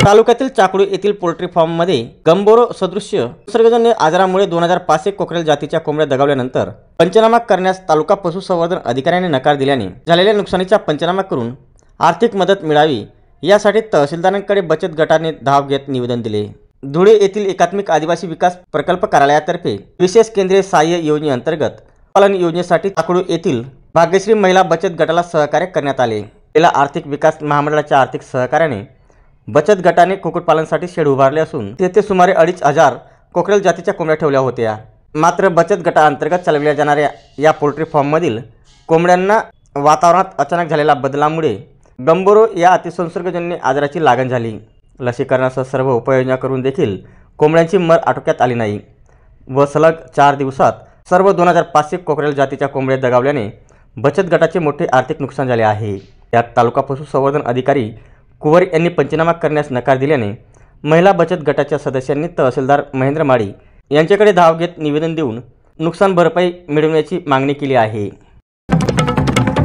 तालुक्यातील चाकडू येथील पोल्ट्री फार्ममध्ये गंबोरो सदृश्य संसर्गजन्य आजारामुळे 2500 कोकरेल जातीच्या कोंबड्या दगावल्यानंतर पंचनामा करण्यास तालुका पशुसंवर्धन अधिकाऱ्यांनी नकार दिल्याने झालेल्या नुकसानीचा पंचनामा करून आर्थिक मदत मिळावी यासाठी तहसीलदारांकडे बचत गटाने धाव घेत निवेदन दिले। धुळे येथील एकात्मिक आदिवासी विकास प्रकल्प कार्यालयातर्फे विशेष केंद्रीय सहाय्य योजनेअंतर्गत पालन योजनेसाठी चाकडू येथील भाग्यश्री महिला बचत गटाला सहकार्य करण्यात आले। जिल्हा आर्थिक विकास महामंडळाच्या आर्थिक सहकार्याने बचत गटाने कुक्कुटपालनासाठी शेड उभारले असून तेथे सुमारे 2500 कोकरेल जातीच्या कोंबड्या ठेवल्या होत्या। मात्र बचत गटाअंतर्गत चालविल्या जाणाऱ्या या पोल्ट्री फार्ममधील कोंबड्यांना वातावरणात अचानक झालेल्या बदलामुळे गंबोरो या अतिसंसर्गजन्य आजाराची लागण झाली। लसीकरणासह सर्व उपाययोजना करून देखील कोंबड्यांची मर आटोक्यात आली नाही व सलग 4 दिवसात सर्व 2500 कोकरेल जातीच्या कोंबड्या दगावल्याने बचत गटाचे मोठे आर्थिक नुकसान झाले आहे। यात तालुका पशुसंवर्धन अधिकारी कुवर यांनी पंचनामा करण्यास नकार दिल्याने महिला बचत गटाच्या सदस्यांनी तहसीलदार महेंद्र माळी यांच्याकडे धाव घेत निवेदन देऊन नुकसान भरपाई मिळवण्याची मागणी केली आहे।